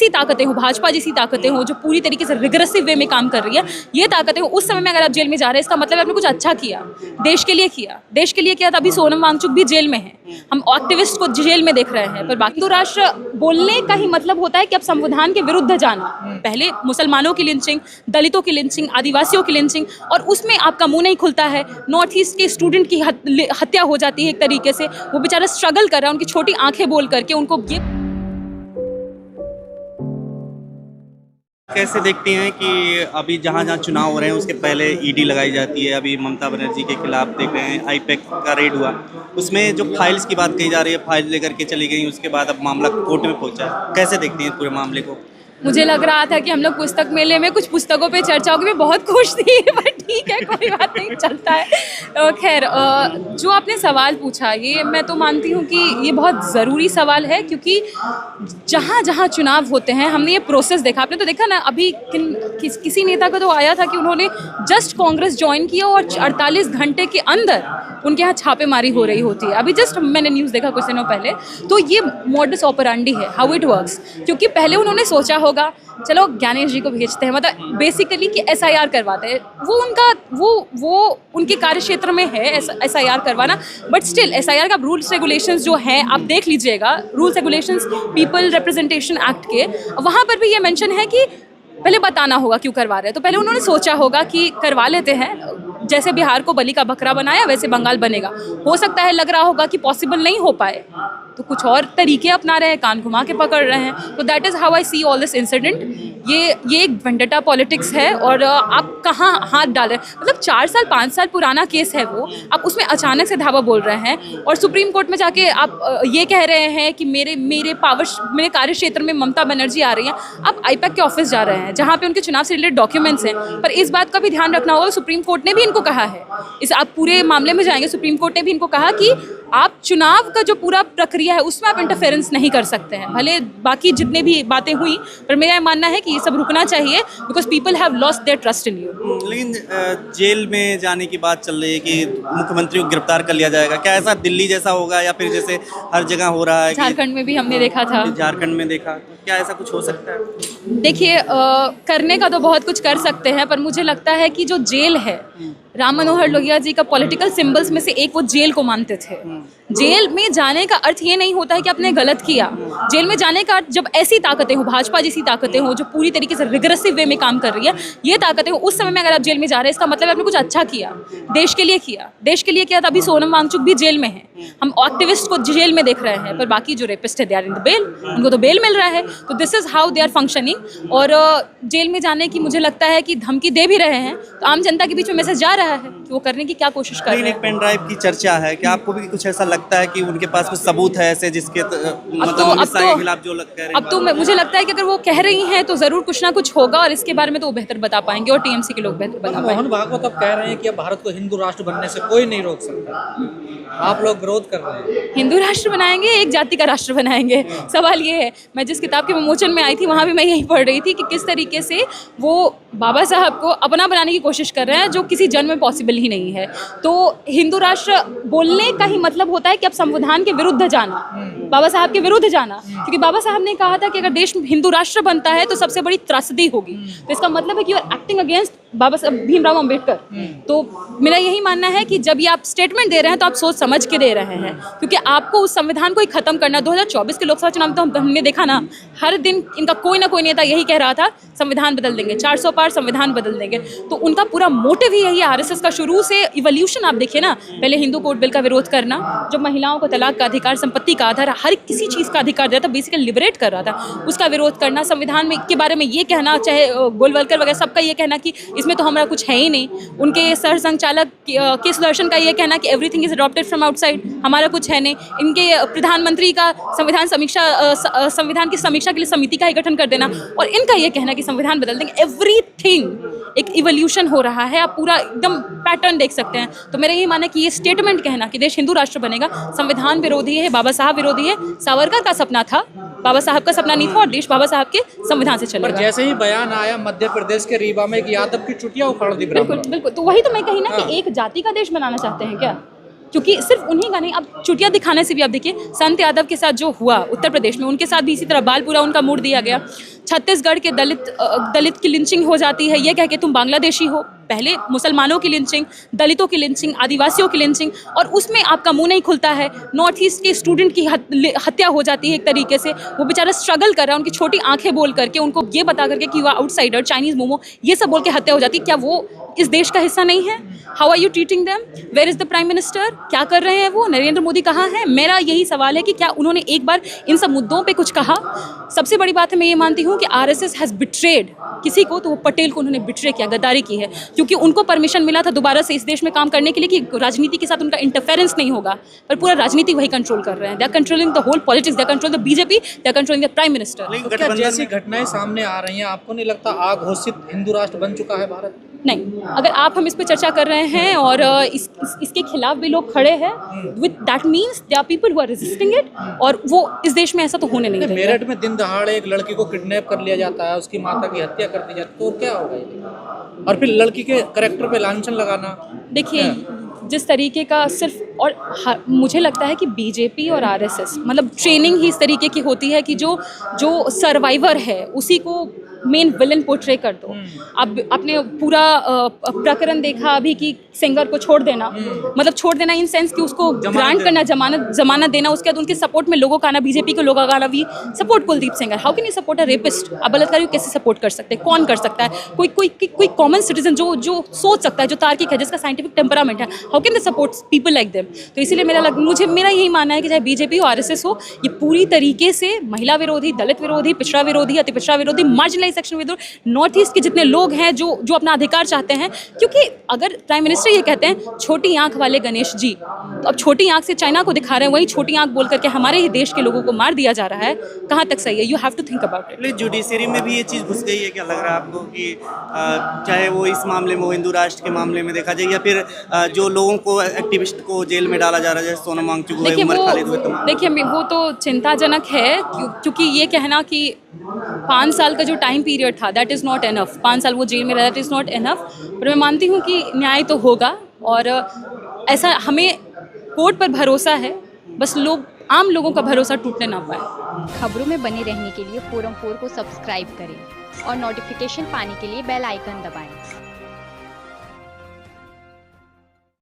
ताकतें हो, भाजपा जैसी ताकतें हो जो पूरी तरीके से रिग्रेसिव वे में काम कर रही है, ये ताकतें हो, उस समय में अगर आप जेल में जा रहे हैं इसका मतलब आपने कुछ अच्छा किया, देश के लिए किया, देश के लिए किया। तभी सोनम वांगचुक भी जेल में है, हम एक्टिविस्ट को जेल में देख रहे हैं। पर बाकी तो राष्ट्र बोलने का ही मतलब होता है कि अब संविधान के विरुद्ध जाना। पहले मुसलमानों की लिंचिंग, दलितों की लिंचिंग, आदिवासियों की लिंचिंग, और उसमें आपका मुंह नहीं खुलता है। नॉर्थ ईस्ट के स्टूडेंट की हत्या हो जाती है एक तरीके से, वो बेचारा स्ट्रगल कर रहा है, उनकी छोटी आंखें बोल करके उनको ये। कैसे देखती हैं कि अभी जहाँ जहाँ चुनाव हो रहे हैं उसके पहले ईडी लगाई जाती है। अभी ममता बनर्जी के खिलाफ देख रहे हैं आईपैक का रेड हुआ, उसमें जो फाइल्स की बात कही जा रही है, फाइल लेकर के चली गई, उसके बाद अब मामला कोर्ट में पहुंचा है। कैसे देखती हैं पूरे मामले को? मुझे लग रहा था कि हम लोग पुस्तक मेले में कुछ पुस्तकों पे चर्चा होगी, मैं बहुत खुश थी, पर ठीक है कोई बात नहीं, चलता है। खैर, जो आपने सवाल पूछा ये मैं तो मानती हूँ कि ये बहुत ज़रूरी सवाल है, क्योंकि जहाँ जहाँ चुनाव होते हैं हमने ये प्रोसेस देखा। आपने तो देखा ना, अभी किसी नेता का तो आया था कि उन्होंने जस्ट कांग्रेस ज्वाइन किया और 48 घंटे के अंदर उनके यहाँ छापेमारी हो रही होती है। अभी जस्ट मैंने न्यूज़ देखा कुछ दिनों पहले। तो ये मॉडस ऑपरेंडी है, हाउ इट वर्क्स। क्योंकि पहले उन्होंने सोचा होगा चलो ज्ञानेश जी को भेजते हैं, मतलब बेसिकली कि एसआईआर करवाते हैं, वो उनके कार्यक्षेत्र में है एसआईआर करवाना। बट स्टिल एसआईआर का रूल्स रेगुलेशंस जो है आप देख लीजिएगा, rules regulations people representation act के, वहाँ पर भी ये मेंशन है कि पहले बताना होगा क्यों करवा रहे हैं। तो पहले उन्होंने सोचा होगा कि करवा लेते हैं, जैसे बिहार को बलि का बकरा बनाया वैसे बंगाल बनेगा। हो सकता है लग रहा होगा कि पॉसिबल नहीं हो पाए, तो कुछ और तरीके अपना रहे हैं, कान घुमा के पकड़ रहे हैं। तो that is how I see all this incident. ये एक वेंडेटा पॉलिटिक्स है, और आप कहाँ हाथ डाल रहे हैं। मतलब 4 साल 5 साल पुराना केस है वो, आप उसमें अचानक से धावा बोल रहे हैं, और सुप्रीम कोर्ट में जाके आप ये कह रहे हैं कि मेरे कार्य क्षेत्र में ममता बनर्जी आ रही हैं। आप आईपैक के ऑफिस जा रहे हैं जहाँ पे उनके चुनाव से रिलेटेड डॉक्यूमेंट्स हैं। पर इस बात का भी ध्यान रखना होगा, सुप्रीम कोर्ट ने भी इनको कहा है, इस आप पूरे मामले में जाएंगे, सुप्रीम कोर्ट ने भी इनको कहा कि आप चुनाव का जो पूरा प्रक्रिया है उसमें आप इंटरफेरेंस नहीं कर सकते हैं। भले बाकी जितने भी बातें हुई, पर मेरा मानना है कि ये सब रुकना चाहिए, because people have lost their trust in you. लेकिन जेल में जाने की बात चल रही है कि मुख्यमंत्री को गिरफ्तार कर लिया जाएगा। क्या ऐसा दिल्ली जैसा होगा, या फिर जैसे हर जगह हो रहा है? झारखंड में भी हमने देखा था, झारखंड में देखा, क्या ऐसा कुछ हो सकता है? देखिए, करने का तो बहुत कुछ कर सकते हैं, पर मुझे लगता है कि जो जेल है, राम मनोहर लोहिया जी का पॉलिटिकल सिंबल्स में से एक वो जेल को मानते थे। जेल में जाने का अर्थ ये नहीं होता है कि आपने गलत किया। जेल में जाने का अर्थ जब ऐसी ताकतें हो, भाजपा जैसी ताकतें हो जो पूरी तरीके से रिग्रेसिव वे में काम कर रही है, ये ताकतें हो, उस समय में अगर आप जेल में जा रहे हैं इसका मतलब आपने कुछ अच्छा किया, देश के लिए किया, देश के लिए किया। तभी सोनम वांगचुक भी जेल में है, हम एक्टिविस्ट को जेल में देख रहे हैं। पर बाकी जो रेपिस्ट है they are in the bail, उनको तो बेल मिल रहा है। तो this is how they are functioning. और जेल में जाने की मुझे लगता है कि धमकी दे भी रहे हैं, तो आम जनता के बीच में मैसेज जा रहा है कि वो करने की क्या कोशिश कर रहे हैं। एक पेन ड्राइव की चर्चा है, क्या आपको भी कुछ ऐसा लगता है कि उनके पास कुछ सबूत है ऐसे जिसके खिलाफ जो कह रहे हैं? अब तो मुझे लगता है कि अगर वो कह रही हैं तो जरूर कुछ ना कुछ होगा, और इसके बारे में तो वो बेहतर बता पाएंगे, और टीएमसी के लोग बेहतर बता पाएंगे। मोहन भागवत अब कह रहे हैं कि अब भारत को हिंदू राष्ट्र बनने से कोई नहीं रोक सकता, आप लोग विरोध कर रहे हैं। हिंदू राष्ट्र बनाएंगे, एक जाति का राष्ट्र बनाएंगे? सवाल ये है, मैं जिस किताब के विमोचन में आई थी वहाँ भी मैं यही पढ़ रही थी कि किस तरीके से वो बाबा साहब को अपना बनाने की कोशिश कर रहे हैं, जो किसी जन्म में पॉसिबल ही नहीं है। तो हिंदू राष्ट्र बोलने का ही मतलब होता है कि अब संविधान के विरुद्ध जाना, बाबा साहब के विरुद्ध जाना। क्योंकि बाबा साहब ने कहा था कि अगर देश में हिंदू राष्ट्र बनता है तो सबसे बड़ी त्रासदी होगी। तो इसका मतलब है कि यू आर एक्टिंग अगेंस्ट बाबा साहब भीमराव अंबेडकर। तो मेरा यही मानना है कि जब ये आप स्टेटमेंट दे रहे हैं तो आप सोच समझ के दे रहे हैं, क्योंकि आपको उस संविधान को ही खत्म करना। 2024 के लोकसभा चुनाव तो हमने देखा ना, हर दिन इनका कोई ना कोई नेता यही कह रहा था संविधान बदल देंगे, 400 पार संविधान बदल देंगे। तो उनका पूरा मोटिव ही यही है। आरएसएस का शुरू से इवोल्यूशन आप देखिए ना, पहले हिंदू कोड बिल का विरोध करना, जो महिलाओं को तलाक का अधिकार, संपत्ति का आधार, हर किसी चीज़ का अधिकार दिया था, बेसिकली लिबरेट कर रहा था, उसका विरोध करना। संविधान में के बारे में ये कहना, चाहे गोलवलकर वगैरह सबका ये कहना कि इसमें तो हमारा कुछ है ही नहीं। उनके सर संचालक के सुदर्शन का ये कहना कि everything is adopted from outside, हमारा कुछ है नहीं। इनके प्रधानमंत्री का संविधान की समीक्षा के लिए समिति का ही गठन कर देना, और इनका ये कहना कि संविधान बदल देंगे। एवरीथिंग एक इवोल्यूशन हो रहा है, आप पूरा एकदम पैटर्न देख सकते हैं। तो मेरा ये मानना है कि ये स्टेटमेंट कहना कि देश हिंदू राष्ट्र बनेगा, संविधान विरोधी है, बाबा साहब विरोधी है। सावरकर का सपना था, बाबा साहब का सपना नहीं था, और देश बाबा साहब के संविधान से चलेगा। जैसे ही बयान आया मध्य प्रदेश के रीवा में कि यादव की चुटिया उखाड़ दी, बिल्कुल बिल्कुल। तो वही तो मैं कही ना कि एक जाति का देश बनाना चाहते हैं क्या? क्योंकि सिर्फ उन्हीं का नहीं, अब चुटिया दिखाने से भी आप देखिए संत यादव के साथ जो हुआ उत्तर प्रदेश में, उनके साथ भी इसी तरह बालपुरा उनका मूड दिया गया। छत्तीसगढ़ के दलित की लिंचिंग हो जाती है ये कह के तुम बांग्लादेशी हो। पहले मुसलमानों की लिंचिंग, दलितों की लिंचिंग, आदिवासियों की लिंचिंग, और उसमें आपका मुंह नहीं खुलता है। नॉर्थ ईस्ट के स्टूडेंट की हत्या हो जाती है एक तरीके से, वो बेचारा स्ट्रगल कर रहा है, उनकी छोटी आंखें बोल करके, उनको ये बता करके कि वो आउटसाइडर, चाइनीज मोमो, ये सब बोल के हत्या हो जाती है। क्या वो इस देश का हिस्सा नहीं है? How are you treating them? Where is the prime minister? क्या कर रहे हैं वो? नरेंद्र मोदी कहाँ है? मेरा यही सवाल है कि क्या उन्होंने एक बार इन सब मुद्दों पे कुछ कहा? सबसे बड़ी बात है, मैं ये मानती हूँ कि आरएसएस हैज़ बिट्रेड किसी को, तो वो पटेल को उन्होंने बिट्रे किया, गद्दारी की है, क्योंकि उनको परमिशन मिला था दोबारा से इस देश में काम करने के लिए कि राजनीति के साथ उनका इंटरफेरेंस नहीं होगा, पर पूरा राजनीति वही कंट्रोल कर रहे हैं। They are controlling the whole politics, they are control the BJP, they are controlling the prime minister. तो क्या जैसी घटनाएं सामने आ रही हैं, आपको नहीं लगता आघोषित हिंदू राष्ट्र बन चुका है भारत? नहीं, अगर आप हम इस पर चर्चा कर रहे हैं और इसके खिलाफ भी लोग खड़े हैं, with that means they are people who are resisting it, और वो इस देश में ऐसा तो होने नहीं देंगे। मेरठ में दिन दहाड़े एक लड़की को किडनैप कर लिया जाता है, उसकी माता की हत्या कर दी जाती है, तो क्या होगा ये? और फिर लड़की के कैरेक्टर पे लांछन लगाना। देखिए जिस तरीके का सिर्फ, और मुझे लगता है कि बीजेपी और आरएसएस मतलब ट्रेनिंग ही इस तरीके की होती है कि जो सर्वाइवर है उसी को मेन विलन पोर्ट्रे कर दो। अब आपने पूरा प्रकरण देखा अभी कि सिंगर को छोड़ देना, मतलब छोड़ देना इन सेंस कि उसको ग्रांट करना, जमानत देना, उसके बाद उनके सपोर्ट में लोगों का आना, बीजेपी के लोगों का आना भी support Kuldeep singer. How can you support a rapist? अब बलात्कारी को कैसे सपोर्ट कर सकते हैं? कौन कर सकता है? कोई कॉमन सिटीजन जो सोच सकता है, जो तार्किक है, जिसका साइंटिफिक टेम्परामेंट है, how can they support people like them? तो इसीलिए मेरा यही मानना है कि चाहे बीजेपी हो, आरएसएस हो, ये पूरी तरीके से महिला विरोधी, दलित विरोधी, पिछड़ा विरोधी, अति पिछड़ा विरोधी, मार्जिनलाइज सेक्शन विरोधी, नॉर्थ ईस्ट के जितने लोग हैं जो अपना अधिकार चाहते हैं। क्योंकि अगर प्राइम मिनिस्टर ये कहते हैं छोटी आंख वाले गणेश जी, तो अब छोटी आंख से चाइना को दिखा रहे हैं, वही छोटी आंख बोल करके हमारे ही देश के लोगों को मार दिया जा रहा है। कहाँ तक सही है? You have to think about it. Judiciary में भी ये चीज़ घुस गई है, क्या लग रहा है आपको कि चाहे वो इस मामले में, वो हिंदू राष्ट्र के मामले में देखा जाए, या फिर जो लोगों को, एक्टिविस्ट को जेल में डाला जा रहा है, जैसे सोनम वांगचुक हुए, उमर खालिद हुए, तमाम? देखिए वो तो चिंताजनक है, क्योंकि ये कहना कि 5 साल का जो टाइम पीरियड था दैट इज़ नॉट एनफ, 5 साल वो जेल में रहा, दैट इज़ नॉट एनफ। पर मैं मानती हूँ कि न्याय तो होगा, और ऐसा हमें कोर्ट पर भरोसा है, बस आम लोगों का भरोसा टूटने ना पाए। खबरों में बने रहने के लिए फोरम 4 को सब्सक्राइब करें और नोटिफिकेशन पाने के लिए बेल आइकन दबाएं।